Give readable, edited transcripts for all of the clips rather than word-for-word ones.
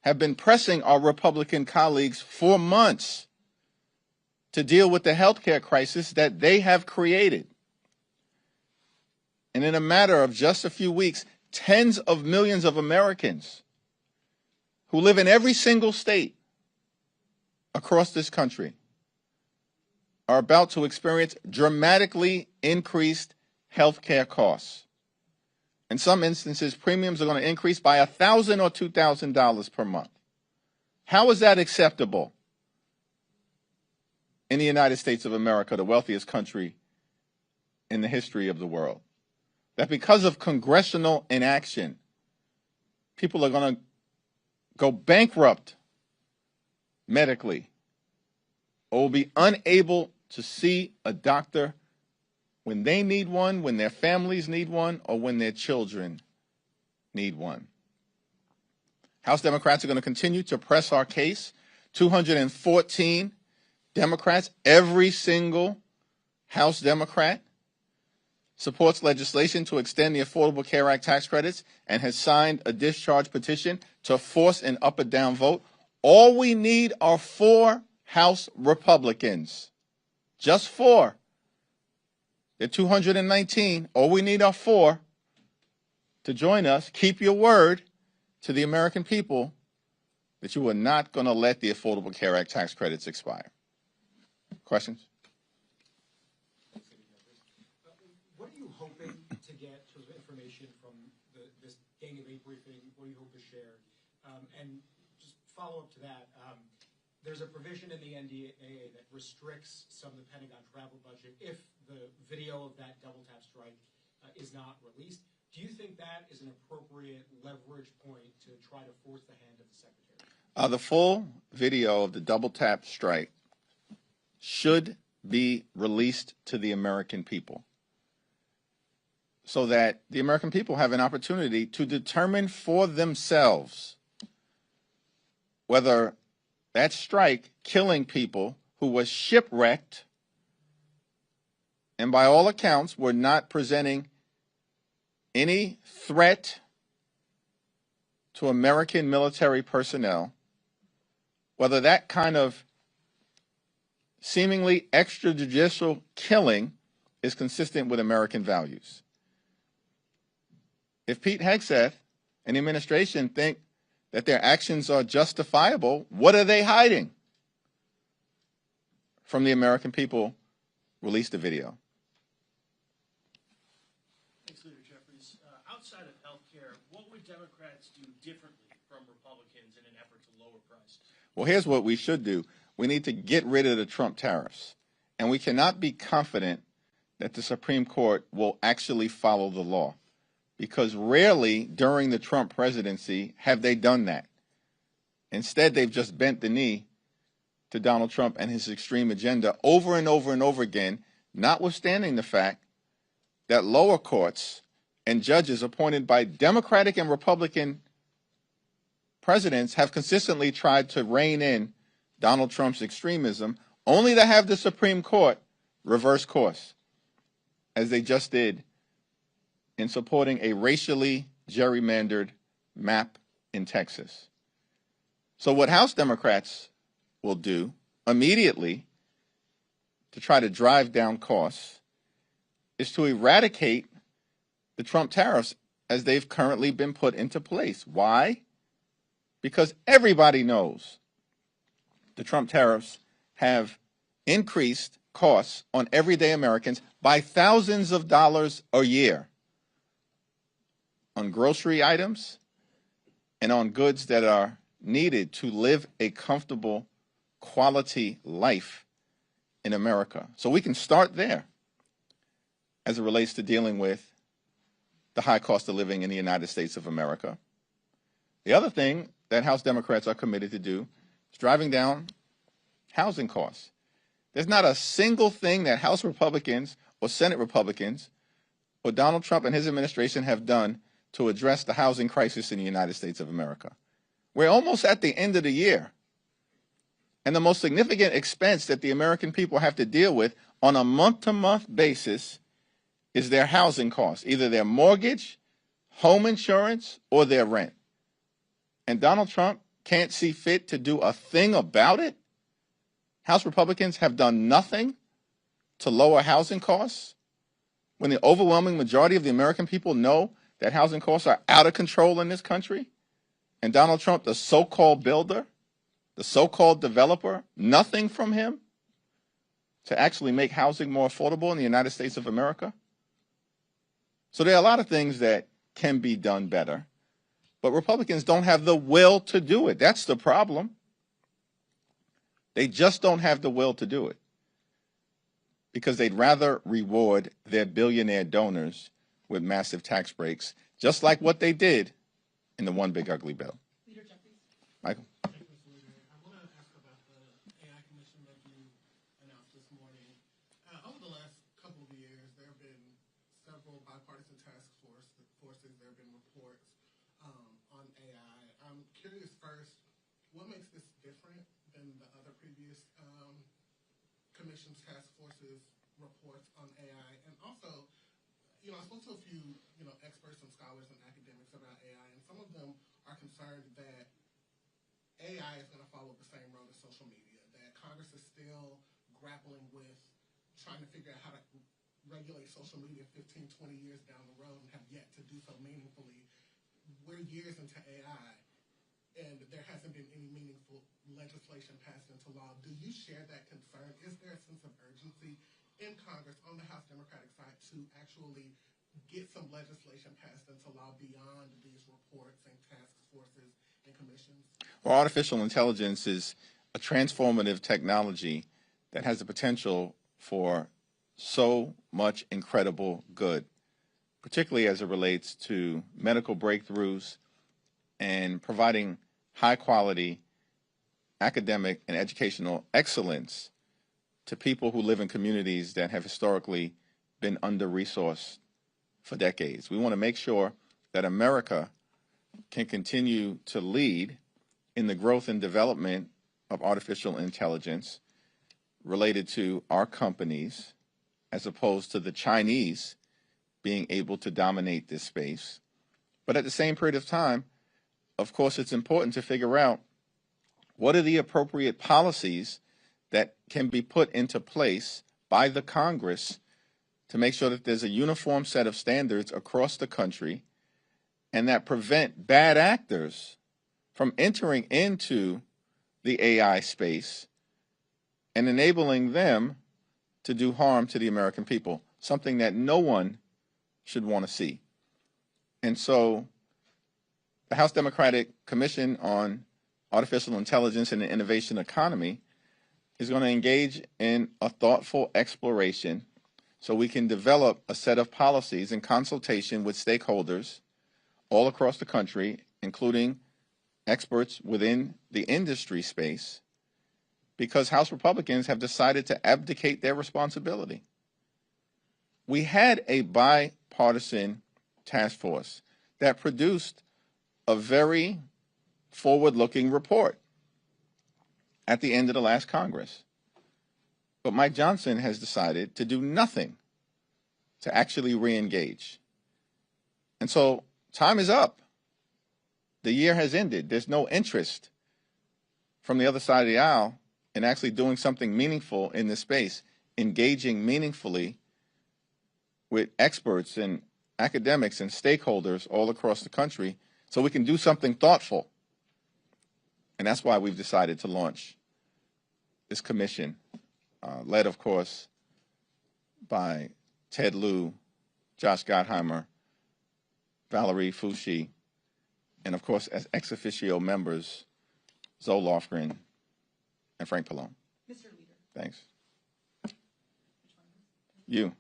have been pressing our Republican colleagues for months to deal with the healthcare crisis that they have created. And in a matter of just a few weeks, tens of millions of Americans who live in every single state across this country are about to experience dramatically increased healthcare costs. In some instances, premiums are going to increase by $1,000 or $2,000 per month. How is that acceptable in the United States of America, the wealthiest country in the history of the world? That because of congressional inaction, people are going to go bankrupt medically or will be unable to see a doctor when they need one, when their families need one, or when their children need one. House Democrats are going to continue to press our case. 214 Democrats, every single House Democrat, supports legislation to extend the Affordable Care Act tax credits and has signed a discharge petition to force an up or down vote. All we need are 4 House Republicans, just 4. There are 219. All we need are 4 to join us. Keep your word to the American people that you are not going to let the Affordable Care Act tax credits expire. Questions? What are you hoping to get in terms of information from this Gang of 8 briefing? What do you hope to share? And just follow up to that, there's a provision in the NDAA that restricts some of the Pentagon travel budget if the video of that double tap strike is not released. Do you think that is an appropriate leverage point to try to force the hand of the Secretary? The full video of the double tap strike should be released to the American people so that the American people have an opportunity to determine for themselves whether that strike killing people who was shipwrecked and by all accounts were not presenting any threat to American military personnel, whether that kind of seemingly extrajudicial killing is consistent with American values. If Pete Hegseth and the administration think that their actions are justifiable, what are they hiding from the American people? Release the video. Thanks, Leader Jeffries. Outside of health care, what would Democrats do differently from Republicans in an effort to lower prices? Well, here's what we should do. We need to get rid of the Trump tariffs. And we cannot be confident that the Supreme Court will actually follow the law, because rarely during the Trump presidency have they done that. Instead, they've just bent the knee to Donald Trump and his extreme agenda over and over and over again, notwithstanding the fact that lower courts and judges appointed by Democratic and Republican presidents have consistently tried to rein in Donald Trump's extremism, only to have the Supreme Court reverse course, as they just did in supporting a racially gerrymandered map in Texas. So what House Democrats will do immediately to try to drive down costs is to eradicate the Trump tariffs as they've currently been put into place. Why? Because everybody knows the Trump tariffs have increased costs on everyday Americans by thousands of dollars a year on grocery items and on goods that are needed to live a comfortable, quality life in America. So we can start there as it relates to dealing with the high cost of living in the United States of America. The other thing that House Democrats are committed to do is driving down housing costs. There's not a single thing that House Republicans or Senate Republicans or Donald Trump and his administration have done to address the housing crisis in the United States of America. We're almost at the end of the year. And the most significant expense that the American people have to deal with on a month-to-month basis is their housing costs, either their mortgage, home insurance, or their rent. And Donald Trump can't see fit to do a thing about it? House Republicans have done nothing to lower housing costs when the overwhelming majority of the American people know that housing costs are out of control in this country? And Donald Trump, the so-called builder, the so-called developer, nothing from him to actually make housing more affordable in the United States of America? So there are a lot of things that can be done better, but Republicans don't have the will to do it. That's the problem. They just don't have the will to do it because they'd rather reward their billionaire donors with massive tax breaks, just like what they did in the One Big Ugly Bill. Leader Jeffries. Michael? Thank you, Mr. Leader. I want to ask about the AI commission that you announced this morning. Over the last couple of years, there have been several bipartisan task forces. There have been reports on AI. I'm curious first, what makes this different than the other previous commissions, task forces, reports on AI? And also, I spoke to a few, experts and scholars and academics about AI, and some of them are concerned that AI is going to follow the same road as social media, that Congress is still grappling with trying to figure out how to regulate social media 15, 20 years down the road and have yet to do so meaningfully. We're years into AI, and there hasn't been any meaningful legislation passed into law. Do you share that concern? Is there a sense of urgency in Congress on the House Democratic side to actually get some legislation passed into law beyond these reports and task forces and commissions? Well, artificial intelligence is a transformative technology that has the potential for so much incredible good, particularly as it relates to medical breakthroughs and providing high quality academic and educational excellence to people who live in communities that have historically been under-resourced for decades. We want to make sure that America can continue to lead in the growth and development of artificial intelligence related to our companies, as opposed to the Chinese being able to dominate this space. But at the same period of time, of course, it's important to figure out what are the appropriate policies that can be put into place by the Congress to make sure that there's a uniform set of standards across the country and that prevent bad actors from entering into the AI space and enabling them to do harm to the American people, something that no one should want to see. And so the House Democratic Commission on Artificial Intelligence and the Innovation Economy is going to engage in a thoughtful exploration so we can develop a set of policies in consultation with stakeholders all across the country, including experts within the industry space, because House Republicans have decided to abdicate their responsibility. We had a bipartisan task force that produced a very forward-looking report at the end of the last Congress. But Mike Johnson has decided to do nothing to actually re-engage. And so time is up. The year has ended. There's no interest from the other side of the aisle in actually doing something meaningful in this space, engaging meaningfully with experts and academics and stakeholders all across the country so we can do something thoughtful. And that's why we've decided to launch this commission, led, of course, by Ted Lieu, Josh Gottheimer, Valerie Foushee, and, of course, as ex officio members, Zoe Lofgren and Frank Pallone. Mr. Leader. Thanks. Which one? You.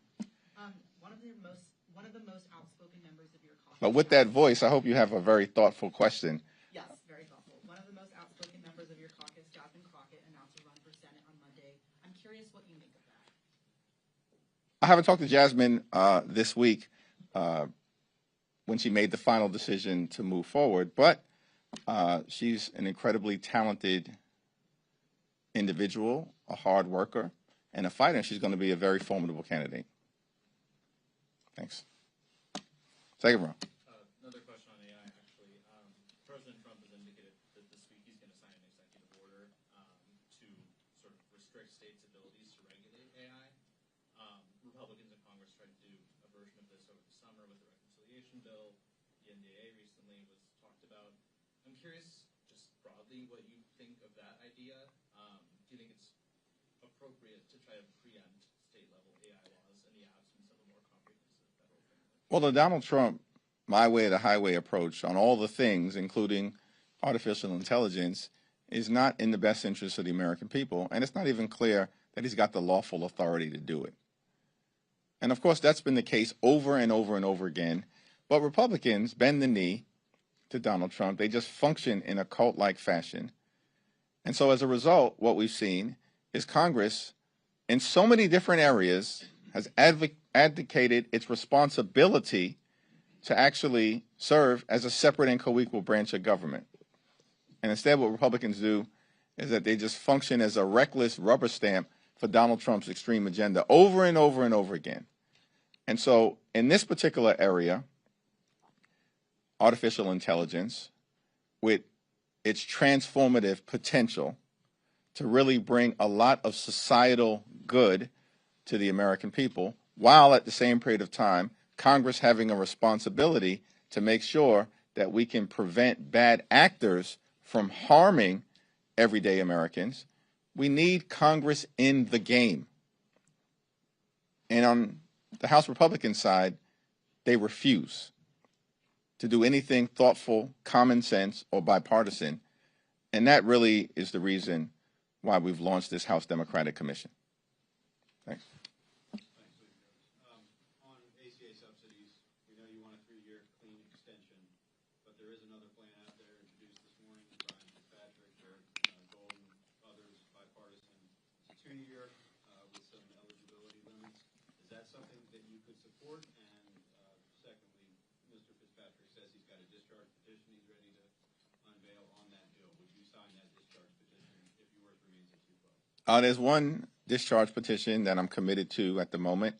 One of the most outspoken members of your caucus. But with that voice, I hope you have a very thoughtful question. Yes, very thoughtful. One of the most outspoken members of your caucus, Jasmine Crockett, announced a run for Senate on Monday. I'm curious what you make of that. I haven't talked to Jasmine this week when she made the final decision to move forward, but she's an incredibly talented individual, a hard worker, and a fighter. She's going to be a very formidable candidate. Thanks. Second row. Another question on AI, actually. President Trump has indicated that this week he's restrict states' abilities to regulate AI. Republicans in Congress tried to do a version of this over the summer with the reconciliation bill. The NDAA recently was talked about. I'm curious, just broadly, what you think of that idea. Do you think it's appropriate to try to preempt state-level AI laws in the absence of a more comprehensive federal framework? Well, the Donald Trump my way or the highway approach on all the things, including artificial intelligence, is not in the best interest of the American people, and it's not even clear that he's got the lawful authority to do it. And of course, that's been the case over and over and over again. But Republicans bend the knee to Donald Trump. They just function in a cult-like fashion. And so as a result, what we've seen is Congress, in so many different areas, has advocated its responsibility to actually serve as a separate and co-equal branch of government. And instead, what Republicans do is that they just function as a reckless rubber stamp for Donald Trump's extreme agenda over and over and over again. And so in this particular area, artificial intelligence, with its transformative potential to really bring a lot of societal good to the American people, while at the same period of time, Congress having a responsibility to make sure that we can prevent bad actors from harming everyday Americans, we need Congress in the game. And on the House Republican side, they refuse to do anything thoughtful, common sense, or bipartisan. And that really is the reason why we've launched this House Democratic Commission. Thanks. On ACA subsidies, we know you want a 3-year clean extension, but there is another plan out there introduced this morning by Fitzpatrick, Golden, others, bipartisan. It's a 2-year with some eligibility limits. Is that something that you could support? And secondly, Mr. Fitzpatrick says he's got a discharge petition he's ready to unveil on that bill. Would you sign that discharge petition if yours remains at 2 votes? There's one discharge petition that I'm committed to at the moment,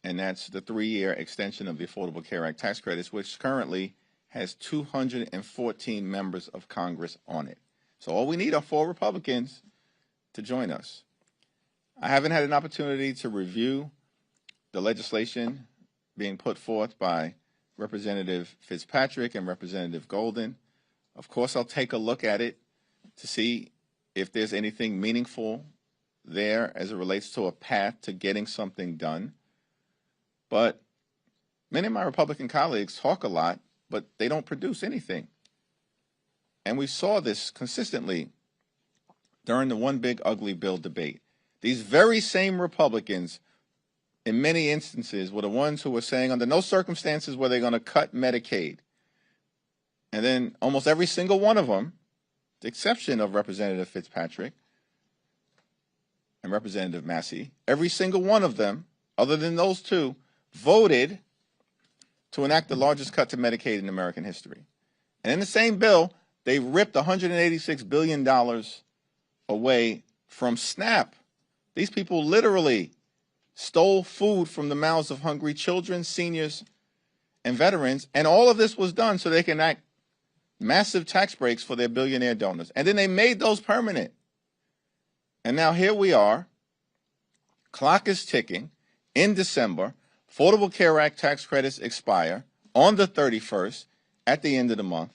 and that's the 3-year extension of the Affordable Care Act tax credits, which currently has 214 members of Congress on it. So all we need are 4 Republicans to join us. I haven't had an opportunity to review the legislation being put forth by Representative Fitzpatrick and Representative Golden. Of course, I'll take a look at it to see if there's anything meaningful there as it relates to a path to getting something done. But many of my Republican colleagues talk a lot, but they don't produce anything. And we saw this consistently during the One Big Ugly Bill debate. These very same Republicans, in many instances, were the ones who were saying under no circumstances were they going to cut Medicaid. And then almost every single one of them, with the exception of Representative Fitzpatrick and Representative Massey, every single one of them, other than those two, voted to enact the largest cut to Medicaid in American history. And in the same bill, they ripped $186 billion away from SNAP. These people literally stole food from the mouths of hungry children, seniors, and veterans, and all of this was done so they can enact massive tax breaks for their billionaire donors. And then they made those permanent. And now here we are, clock is ticking, in December, Affordable Care Act tax credits expire on the 31st at the end of the month,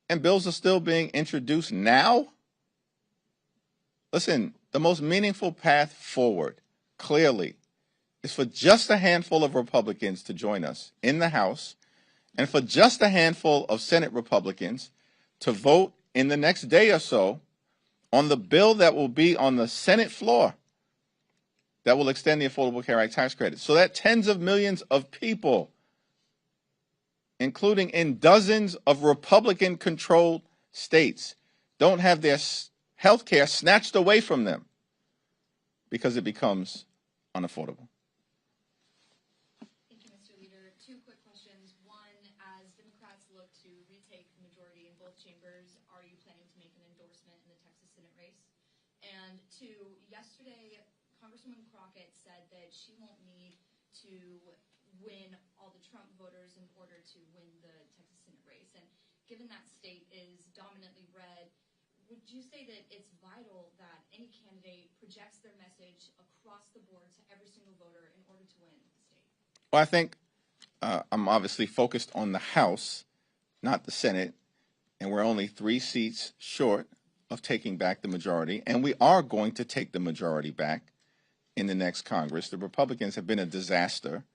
and bills are still being introduced now? Listen, the most meaningful path forward, clearly, is for just a handful of Republicans to join us in the House, and for just a handful of Senate Republicans to vote in the next day or so on the bill that will be on the Senate floor that will extend the Affordable Care Act tax credit, so that tens of millions of people, including in dozens of Republican-controlled states, don't have their health care snatched away from them because it becomes unaffordable. Thank you, Mr. Leader. 2 quick questions. One, as Democrats look to retake the majority in both chambers, are you planning to make an endorsement in the Texas Senate race? And 2, yesterday, Congresswoman Crockett said that she won't need to win all the Trump voters in order to win the Texas Senate race. And given that state is dominantly red, would you say that it's vital that any candidate projects their message across the board to every single voter in order to win the state? Well, I think I'm obviously focused on the House, not the Senate, and we're only 3 seats short of taking back the majority, and we are going to take the majority back in the next Congress. The Republicans have been a disaster.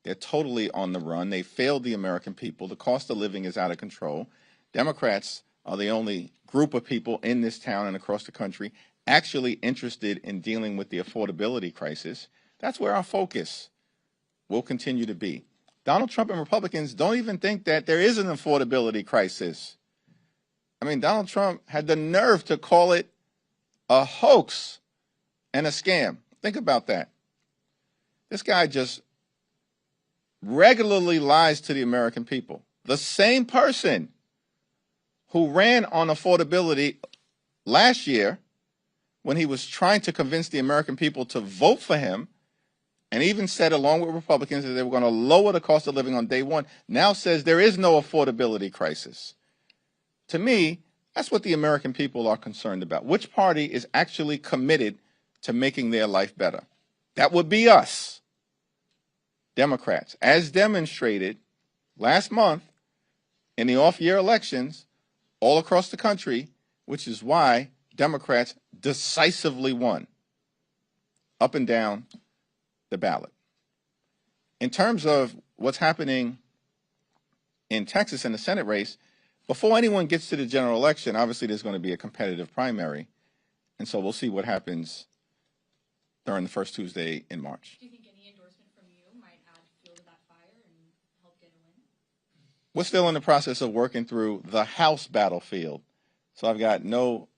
They're totally on the run. They failed the American people. The cost of living is out of control. Democrats are the only group of people in this town and across the country actually interested in dealing with the affordability crisis. That's where our focus will continue to be. Donald Trump and Republicans don't even think that there is an affordability crisis. I mean, Donald Trump had the nerve to call it a hoax and a scam. Think about that. This guy just regularly lies to the American people. The same person who ran on affordability last year when he was trying to convince the American people to vote for him, and even said along with Republicans that they were going to lower the cost of living on day one, now says there is no affordability crisis. To me, that's what the American people are concerned about. Which party is actually committed to making their life better? That would be us, Democrats, as demonstrated last month in the off-year elections all across the country, which is why Democrats decisively won up and down the ballot. In terms of what's happening in Texas in the Senate race, before anyone gets to the general election, obviously there's going to be a competitive primary. And so we'll see what happens during the first Tuesday in March. Do you think any endorsement from you might add fuel to that fire and help get a win? We're still in the process of working through the House battlefield. So I've got no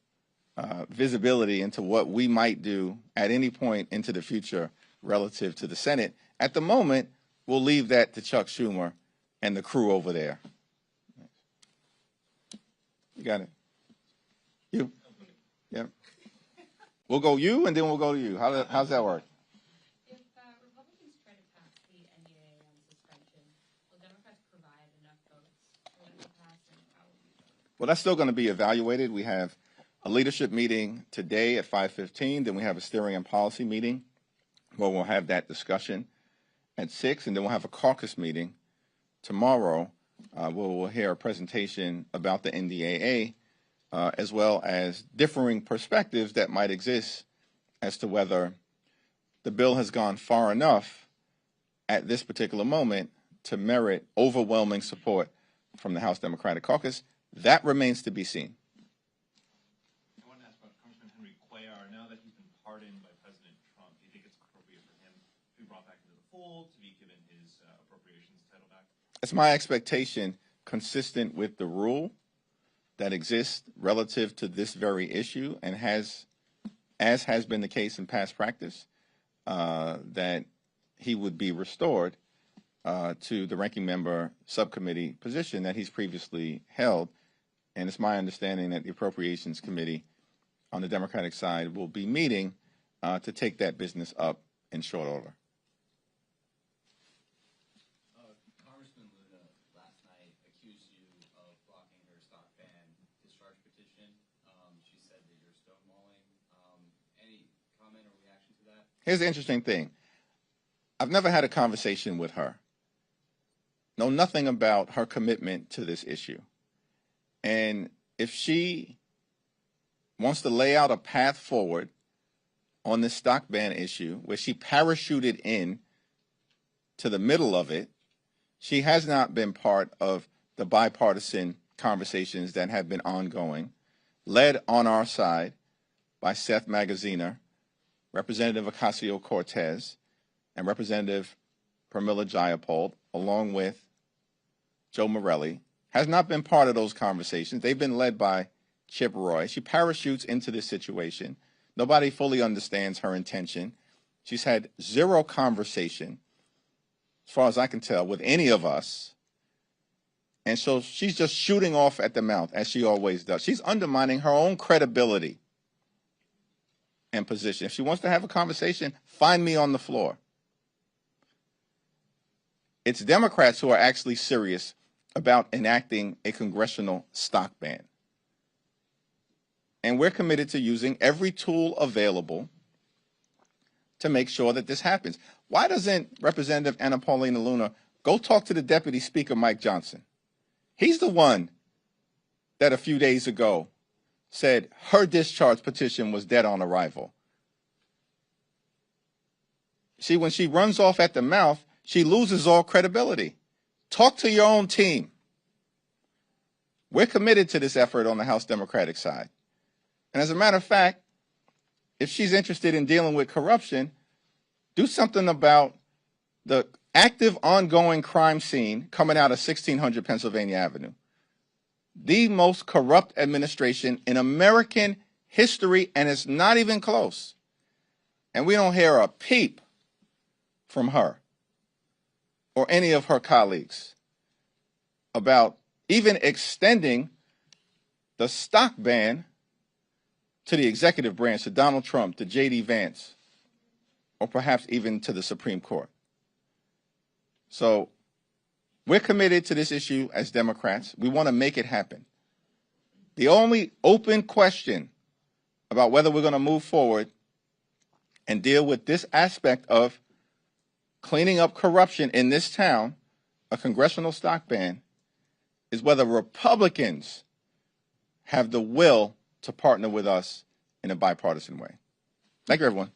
visibility into what we might do at any point into the future relative to the Senate. At the moment, we'll leave that to Chuck Schumer and the crew over there. You got it? You? Yeah. We'll go you, and then we'll go to you. How's that work? If Republicans try to pass the NDAA on suspension, will Democrats provide enough votes for them to pass, and how will you vote? Well, that's still going to be evaluated. We have a leadership meeting today at 5:15. Then we have a steering and policy meeting where we'll have that discussion at 6. And then we'll have a caucus meeting tomorrow where we'll hear a presentation about the NDAA as well as differing perspectives that might exist as to whether the bill has gone far enough at this particular moment to merit overwhelming support from the House Democratic Caucus. That remains to be seen. I want to ask about Congressman Henry Cuellar. Now that he's been pardoned by President Trump, do you think it's appropriate for him to be brought back into the fold, to be given his appropriations title back? It's my expectation, consistent with the rule that exists relative to this very issue, and as has been the case in past practice, that he would be restored to the ranking member subcommittee position that he's previously held. And it's my understanding that the Appropriations Committee on the Democratic side will be meeting to take that business up in short order. Congressman Luna last night accused you of blocking her stock ban discharge petition. She said that you're stonewalling. Any comment or reaction to that? Here's the interesting thing. I've never had a conversation with her. Know nothing about her commitment to this issue. And if she wants to lay out a path forward on this stock ban issue where she parachuted in to the middle of it, she has not been part of the bipartisan conversations that have been ongoing, led on our side by Seth Magaziner, Representative Ocasio-Cortez, and Representative Pramila Jayapal, along with Joe Morelli, has not been part of those conversations. They've been led by Chip Roy. She parachutes into this situation. Nobody fully understands her intention. She's had zero conversation, as far as I can tell, with any of us. And so she's just shooting off at the mouth, as she always does. She's undermining her own credibility and position. If she wants to have a conversation, find me on the floor. It's Democrats who are actually serious about enacting a congressional stock ban. And we're committed to using every tool available to make sure that this happens. Why doesn't Representative Anna Paulina Luna go talk to the Deputy Speaker, Mike Johnson? He's the one that a few days ago said her discharge petition was dead on arrival. See, when she runs off at the mouth, she loses all credibility. Talk to your own team. We're committed to this effort on the House Democratic side. And as a matter of fact, if she's interested in dealing with corruption, do something about the active ongoing crime scene coming out of 1600 Pennsylvania Avenue. The most corrupt administration in American history, and it's not even close. And we don't hear a peep from her or any of her colleagues about even extending the stock ban to the executive branch, to Donald Trump, to J.D. Vance, or perhaps even to the Supreme Court. So we're committed to this issue as Democrats. We want to make it happen. The only open question about whether we're going to move forward and deal with this aspect of cleaning up corruption in this town, a congressional stock ban, is whether Republicans have the will to partner with us in a bipartisan way. Thank you, everyone.